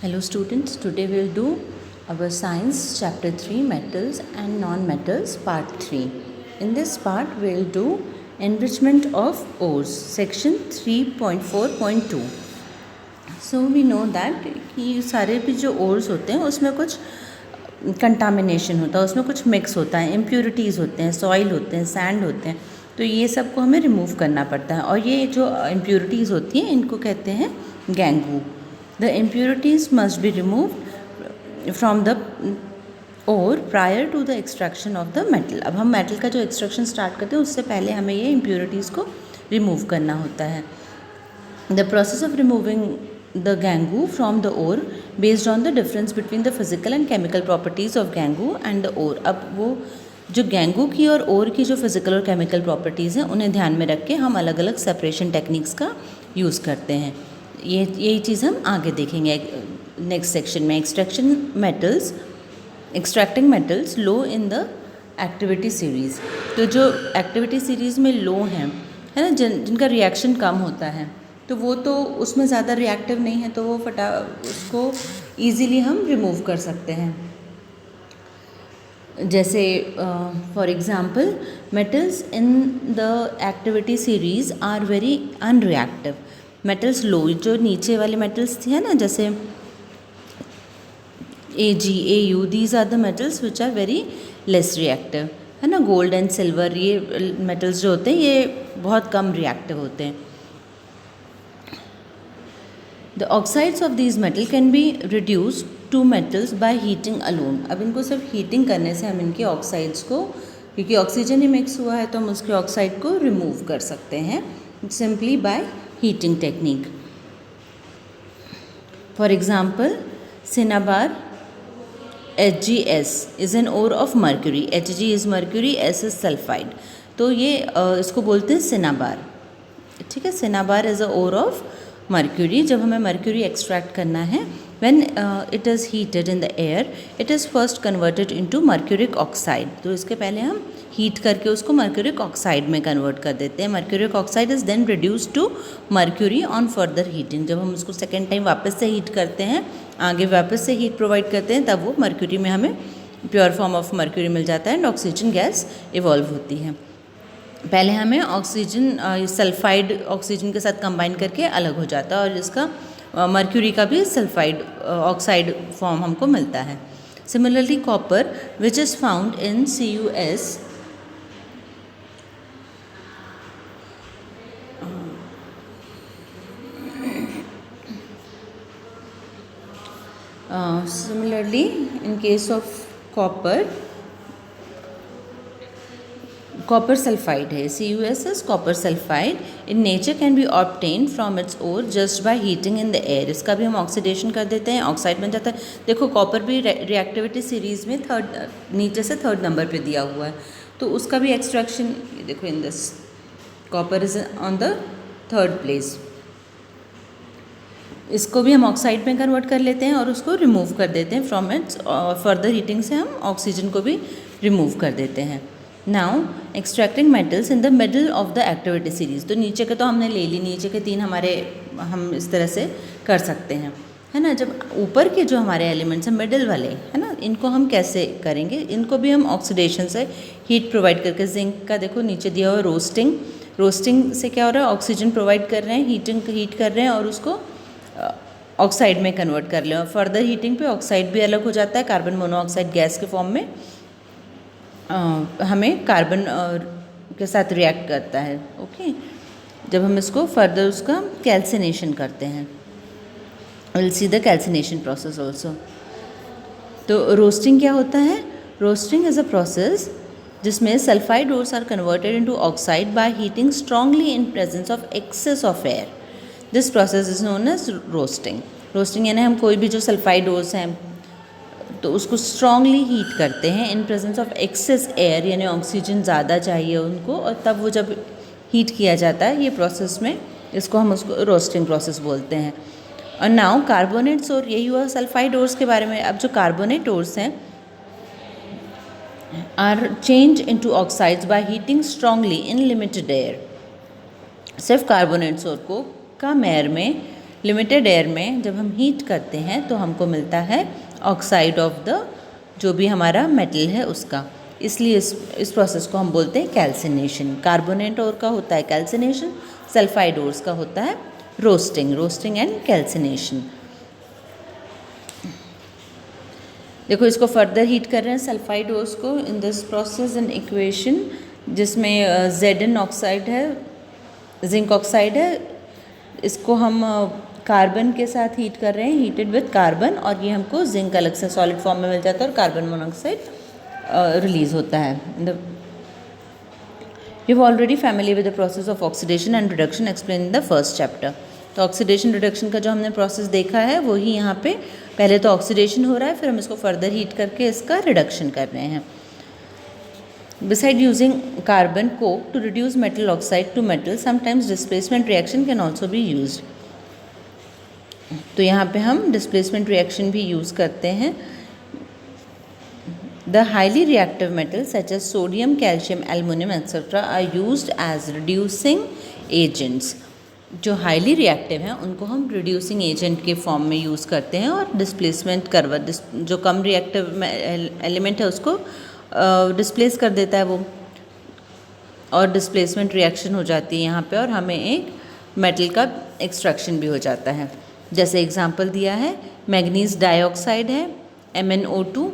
Hello students, today we'll do our science chapter 3 metals and non-metals part 3. In this part we'll do enrichment of ores section 3.4.2. So we know that कि सारे भी जो ores होते हैं उसमें कुछ contamination होता है, उसमें कुछ मिक्स होता है, इम्प्योरिटीज़ होते हैं, सॉइल होते हैं, सैंड होते हैं, तो ये सब को हमें रिमूव करना पड़ता है। और ये जो इम्प्योरिटीज़ होती हैं इनको कहते हैं गैंगू। The impurities must be removed from the ore prior to the extraction of the metal. अब हम मेटल का जो एक्सट्रैक्शन स्टार्ट करते हैं उससे पहले हमें ये impurities को रिमूव करना होता है। The process of removing the gangu from the ore based on the difference between the physical and chemical properties of gangu and the ore. अब वो जो गैंगू की और ओर की जो फिज़िकल और केमिकल प्रॉपर्टीज़ हैं उन्हें ध्यान में रख के हम अलग अलग सेपरेशन टेक्निक्स का यूज़ करते हैं। यही चीज़ हम आगे देखेंगे नेक्स्ट सेक्शन में। Extracting metals low in the activity series. तो जो एक्टिविटी सीरीज़ में लो हैं है ना, जिनका रिएक्शन कम होता है, तो वो तो उसमें ज़्यादा रिएक्टिव नहीं है, तो वो उसको ईज़िली हम रिमूव कर सकते हैं। जैसे for example metals in the activity series are very unreactive. Metals लो, जो नीचे वाले मेटल्स थे ना, जैसे Ag, Au, these are the metals which are very less reactive, है ना। गोल्ड एंड सिल्वर, ये मेटल्स जो होते हैं ये बहुत कम रिएक्टिव होते हैं। The oxides of these metal can be reduce to metals by heating alone. अब इनको सिर्फ हीटिंग करने से हम इनके ऑक्साइड्स को, क्योंकि ऑक्सीजन ही मिक्स हुआ है, तो हम उसके ऑक्साइड को रिमूव कर सकते हैं simply by heating technique. For example, cinnabar HgS is an ore of mercury. Hg is mercury, S is sulfide. तो ये इसको बोलते हैं cinnabar, ठीक है। cinnabar is a ore of mercury। जब हमें mercury extract करना है, when it is heated in the air, it is first converted into mercuric oxide। तो इसके पहले हम हीट करके उसको मर्क्यूरिक ऑक्साइड में कन्वर्ट कर देते हैं। Mercuric oxide is then reduce to mercury on further heating. जब हम उसको सेकेंड टाइम वापस से हीट करते हैं, आगे वापस से हीट प्रोवाइड करते हैं, तब वो मर्क्यूरी में हमें प्योर फॉर्म ऑफ मर्क्यूरी मिल जाता है एंड ऑक्सीजन गैस इवॉल्व होती है। पहले हमें ऑक्सीजन सल्फाइड ऑक्सीजन के साथ कंबाइन करके अलग हो जाता है और इसका मर्क्यूरी का भी सल्फाइड ऑक्साइड फॉर्म हमको मिलता है। Similarly copper which is found in CuS similarly in case of copper sulfide है, CuS is copper sulfide in nature can be obtained from its ore just by heating in the air। इसका भी हम oxidation कर देते हैं, oxide बन जाता है। देखो कॉपर भी रिएक्टिविटी सीरीज़ में नीचे से थर्ड नंबर पे दिया हुआ है, तो उसका भी एक्सट्रैक्शन देखो in this copper is on the third place. इसको भी हम ऑक्साइड में कन्वर्ट कर लेते हैं और उसको रिमूव कर देते हैं फ्रॉम इट्स, फर्दर हीटिंग से हम ऑक्सीजन को भी रिमूव कर देते हैं। Now extracting metals in the middle of the activity series. तो नीचे के तो हमने ले ली, नीचे के 3 हमारे हम इस तरह से कर सकते हैं, है ना। जब ऊपर के जो हमारे एलिमेंट्स हैं मिडल वाले, है ना, इनको हम कैसे करेंगे? इनको भी हम ऑक्सीडेशन से हीट प्रोवाइड करके, जिंक का देखो नीचे दिया हुआ रोस्टिंग से क्या हो रहा है, ऑक्सीजन प्रोवाइड कर रहे हैं, हीट कर रहे हैं और उसको ऑक्साइड में कन्वर्ट कर लें। और फर्दर हीटिंग पे ऑक्साइड भी अलग हो जाता है, कार्बन मोनोऑक्साइड गैस के फॉर्म में हमें कार्बन के साथ रिएक्ट करता है। ओके, जब हम इसको फर्दर उसका कैल्सिनेशन करते हैं, will see the calcination process also. तो रोस्टिंग क्या होता है? रोस्टिंग इज़ अ प्रोसेस जिसमें sulphide ores are converted into oxide by heating strongly in presence of excess of air. This process is known as roasting यानी हम कोई भी जो सल्फाइड ओर्स हैं तो उसको स्ट्रांगली हीट करते हैं in presence of excess air, यानी ऑक्सीजन ज़्यादा चाहिए उनको, और तब वो जब हीट किया जाता है ये प्रोसेस में, इसको हम उसको रोस्टिंग प्रोसेस बोलते हैं। और नाउ कार्बोनेट्स, और यही हुआ सल्फाइड ओर्स के बारे में। अब जो कार्बोनेट ओर्स हैं are change into oxides by heating strongly in limited air. सिर्फ कार्बोनेट्स ओर को कम एयर में लिमिटेड एयर में जब हम हीट करते हैं तो हमको मिलता है ऑक्साइड ऑफ द जो भी हमारा मेटल है उसका, इसलिए इस प्रोसेस को हम बोलते हैं कैल्सिनेशन। कार्बोनेट ओर का होता है कैल्सिनेशन, सल्फाइड ओर्स का होता है रोस्टिंग एंड कैल्सिनेशन। देखो इसको फर्दर हीट कर रहे हैं सल्फाइड ओर्स को in this process in equation जिसमें Zn ऑक्साइड है, जिंक ऑक्साइड है, इसको हम कार्बन के साथ हीट कर रहे हैं, हीटेड विद कार्बन, और ये हमको जिंक अलग से सॉलिड फॉर्म में मिल जाता है और कार्बन मोनोऑक्साइड रिलीज होता है। You already familiar with the process of oxidation and reduction explain in the first chapter. तो ऑक्सीडेशन रिडक्शन का जो हमने प्रोसेस देखा है वही यहाँ पे, पहले तो ऑक्सीडेशन हो रहा है, फिर हम इसको फर्दर हीट करके इसका रिडक्शन कर रहे हैं। Beside using carbon coke to reduce metal oxide to metal, sometimes displacement reaction can also be used. तो यहाँ पे हम displacement reaction भी use करते हैं। The highly reactive metals such as sodium, calcium, aluminum, etc. are used as reducing agents. जो highly reactive हैं उनको हम reducing agent के फॉर्म में यूज़ करते हैं, और displacement कर्व जो कम reactive element है उसको डिस्प्लेस कर देता है वो, और डिस्प्लेसमेंट रिएक्शन हो जाती है यहाँ पे, और हमें एक मेटल का एक्सट्रैक्शन भी हो जाता है। जैसे एग्जांपल दिया है मैग्नीज डाइऑक्साइड है MnO2,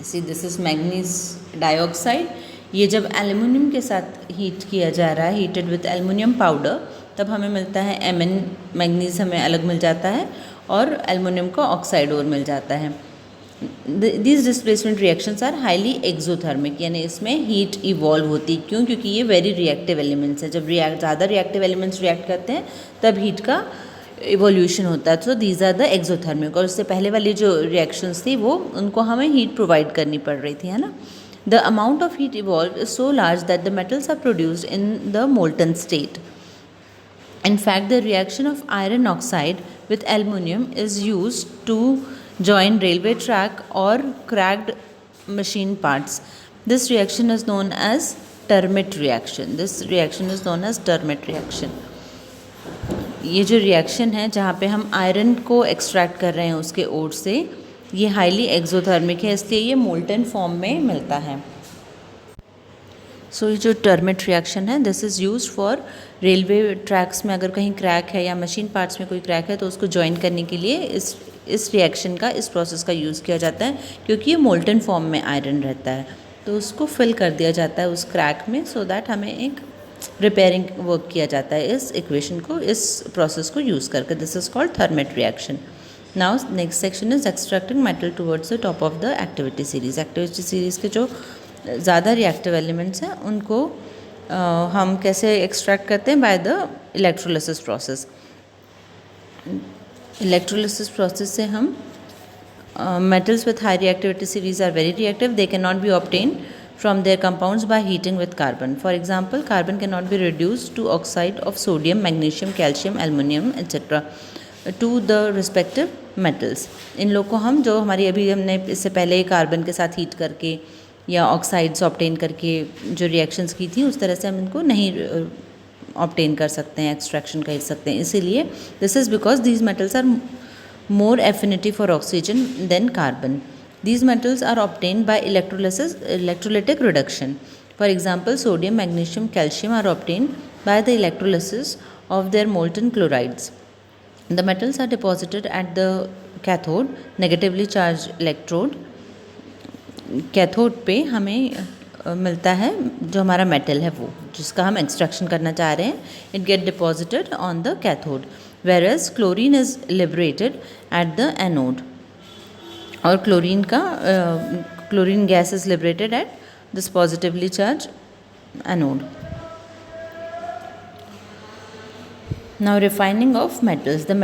see this is manganese dioxide. ये जब एल्युमिनियम के साथ हीट किया जा रहा है, हीटेड विद एल्युमिनियम पाउडर, तब हमें मिलता है Mn, मैग्नीज हमें अलग मिल जाता है और एल्युमिनियम का ऑक्साइड और मिल जाता है। These displacement reactions are highly exothermic, यानी इसमें हीट इवॉल्व होती है। क्यों? क्योंकि ये वेरी रिएक्टिव एलिमेंट्स हैं। जब ज़्यादा रिएक्टिव एलिमेंट्स रिएक्ट करते हैं तब हीट का इवोल्यूशन होता है। So these are the exothermic. और उससे पहले वाली जो रिएक्शंस थी वो उनको हमें हीट प्रोवाइड करनी पड़ रही थी, है ना। The amount of heat evolve is so large that the metals are produced in the molten state. In fact, the reaction of iron oxide with aluminium is used to join railway track or cracked machine parts. This reaction is known as Termit reaction. This reaction is known as Termit reaction. ये जो reaction है जहाँ पे हम iron को extract कर रहे हैं उसके ओर से, ये हाईली एक्सोथर्मिक है, इसलिए ये मोल्टन फॉर्म में मिलता है। सो ये जो टर्मिट रिएक्शन है this is used for railway tracks में, अगर कहीं क्रैक है या मशीन पार्ट्स में कोई क्रैक है तो उसको ज्वाइन करने के लिए इस रिएक्शन का, इस प्रोसेस का यूज़ किया जाता है। क्योंकि ये मोल्टन फॉर्म में आयरन रहता है तो उसको फिल कर दिया जाता है उस क्रैक में, सो दैट हमें एक रिपेयरिंग वर्क किया जाता है इस इक्वेशन को, इस प्रोसेस को यूज़ करके। This is called thermite reaction. Now next section is extracting metal towards the top of the activity series. Activity series के जो ज़्यादा रिएक्टिव एलिमेंट्स हैं उनको हम कैसे एक्सट्रैक्ट करते हैं? By the electrolysis process. Electrolysis process से हम metals with high reactivity series are very reactive. They cannot be obtained from their compounds by heating with carbon. For example, carbon cannot be reduced to oxide of sodium, magnesium, calcium, aluminium, etc. to the respective metals. इन लोग को हम जो हमारी अभी हमने इससे पहले carbon के साथ हीट करके या ऑक्साइड्स ऑब्टेन करके जो रिएक्शंस की थी उस तरह से हम इनको नहीं ऑब्टेन कर सकते हैं, एक्सट्रैक्शन कर सकते हैं। इसीलिए this is because these metals are more affinity for oxygen than carbon. These metals are obtained by electrolytic reduction. For example, sodium, magnesium, calcium are obtained by the electrolysis of their molten chlorides. The metals are deposited at the cathode, negatively charged electrode. Cathode पे हमें मिलता है जो हमारा metal है वो जिसका हम एक्सट्रैक्शन करना चाह रहे हैं, it get deposited on the cathode, whereas chlorine is liberated at the anode. और chlorine gas is liberated at this positively charged anode. Now refining of metals. The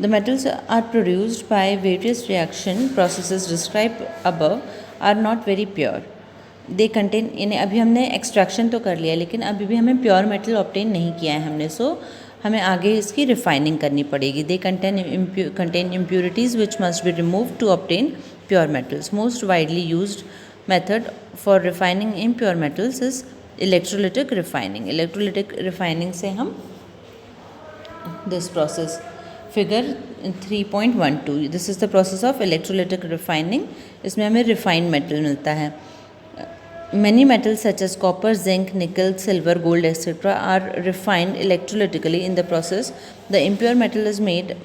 metals are produced by various reaction processes described above are not very pure. They contain, इन्हें अभी हमने extraction तो कर लिया लेकिन अभी भी हमें प्योर मेटल ऑब्टेन नहीं किया है हमने, सो हमें आगे इसकी रिफाइनिंग करनी पड़ेगी। They contain impurities which must be remove to obtain pure metals. Most widely used method for refining impure metals is electrolytic refining. Electrolytic refining से हम this process figure 3.12 this is the process of electrolytic refining. इसमें हमें refined metal मिलता है. Many metals such as copper, zinc, nickel, silver, gold, etc. are refined electrolytically. In the process, the impure metal is made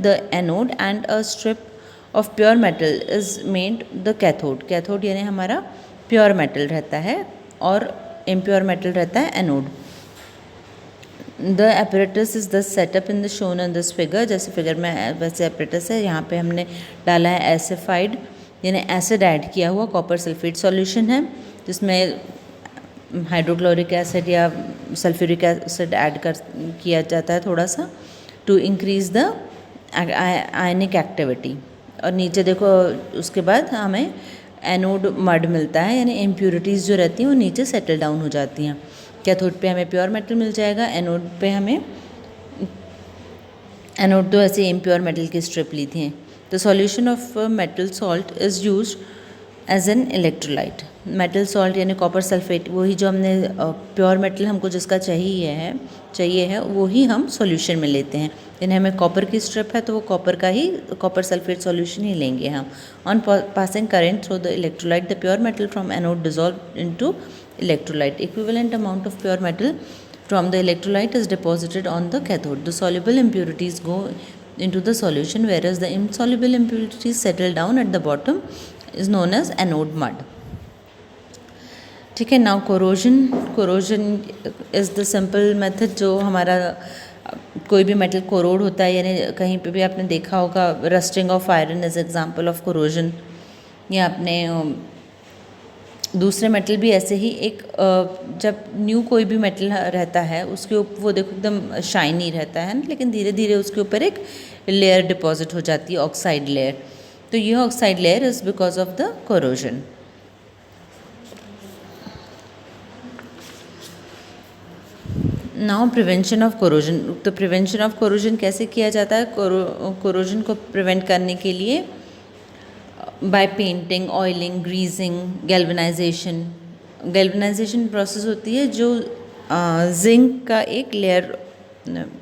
the anode and a strip of pure metal is made the cathode. Cathode यानी हमारा pure metal रहता है और impure metal रहता है anode. The apparatus is thus set up in the shown in this figure. जैसे figure में वैसे apparatus है. यहाँ पे हमने डाला है एसिफाइड यानी एसिड ऐड किया हुआ कॉपर सल्फेट सॉल्यूशन है जिसमें हाइड्रोक्लोरिक एसिड या सल्फ्यूरिक एसिड ऐड किया जाता है थोड़ा सा to increase the ionic activity. और नीचे देखो उसके बाद हमें एनोड मड मिलता है यानी इम्प्यूरिटीज़ जो रहती हैं वो नीचे सेटल डाउन हो जाती हैं. कैथोड पे हमें प्योर मेटल मिल जाएगा, एनोड पे हमें एनोड तो ऐसे इम्प्योर मेटल की स्ट्रिप ली थी. The solution of metal salt is used as an electrolyte. Metal salt यानी कॉपर सल्फेट वही जो हमने प्योर मेटल हमको जिसका चाहिए है वही हम सॉल्यूशन में लेते हैं. यानी हमें कॉपर की स्ट्रिप है तो वो कॉपर सल्फेट सॉल्यूशन ही लेंगे हम. On passing current through the electrolyte the pure metal from anode dissolve into electrolyte. Equivalent amount of pure metal from the electrolyte is deposited on the cathode. The soluble impurities go into the solution whereas the insoluble impurities settle down at the bottom is known as anode mud. ठीक है. now corrosion is the simple method जो हमारा कोई भी metal corrode होता है यानी कहीं पे भी आपने देखा होगा rusting of iron is example of corrosion. या आपने दूसरे मेटल भी ऐसे ही एक जब न्यू कोई भी मेटल रहता है उसके ऊपर वो देखो एकदम शाइनी रहता है लेकिन धीरे धीरे उसके ऊपर एक लेयर डिपॉजिट हो जाती है ऑक्साइड लेयर. तो ये oxide layer is because of the corrosion. Now prevention of corrosion. तो प्रिवेंशन ऑफ कोरोजन कैसे किया जाता है? कोरोजन को प्रिवेंट करने के लिए by painting, oiling, greasing, galvanisation process होती है जो जिंक का एक लेयर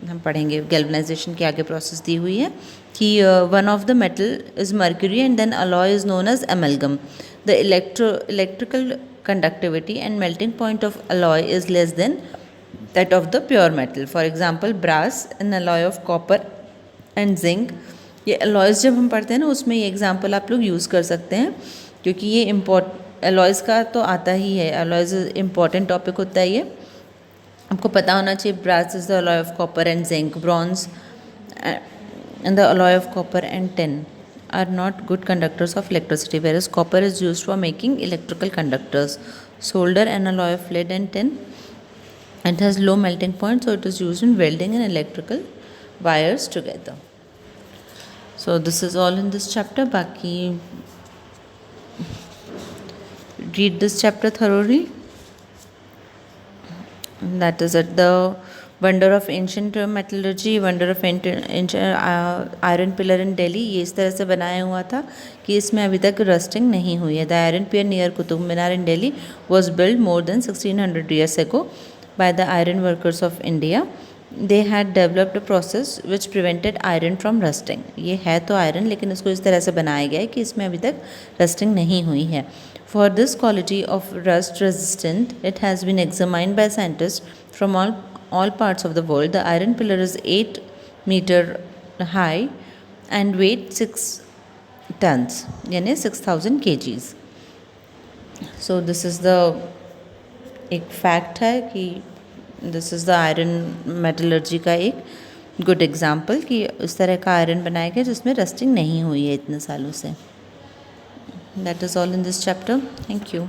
हम पढ़ेंगे. गैल्वनाइजेशन के आगे प्रोसेस दी हुई है कि one of the metal is mercury and then alloy is known as amalgam. The electrical conductivity and melting point of alloy is less than that of the pure metal. For example brass an alloy of copper and zinc. ये alloys जब हम पढ़ते हैं ना उसमें ये example आप लोग यूज़ कर सकते हैं क्योंकि ये अलॉयज़ का तो आता ही है. अलॉयज़ इम्पॉर्टेंट टॉपिक होता है ये आपको पता होना चाहिए. Brass is the alloy of copper and zinc. Bronze and the alloy of copper and tin are not good conductors of electricity whereas copper is used for making electrical conductors. Solder an alloy of lead and tin. It has low melting point so it is used in welding and electrical wires together. So this is all in this chapter. बाकी read this chapter thoroughly. That is it. The wonder of ancient metallurgy, wonder of ancient iron pillar in Delhi. ये इस तरह से बनाया हुआ था कि इसमें अभी तक रस्टिंग नहीं हुई है. The iron pier near Qutub Minar in Delhi was built more than 1600 years ago by the iron workers of India. They had developed a process which prevented iron from rusting. ये है तो iron लेकिन इसको इस तरह से बनाया गया है कि इसमें अभी तक रस्टिंग नहीं हुई है. For this quality of rust resistant, it has been examined by scientists from all parts of the world. The iron pillar is 8 meter high and weight 6 tons, यानी 6000 kgs. So this is the एक fact है कि this is the iron metallurgy का एक good example कि उस तरह का आयरन बनाया गया जिसमें रस्टिंग नहीं हुई है इतने सालों से. That is all in this chapter. Thank you.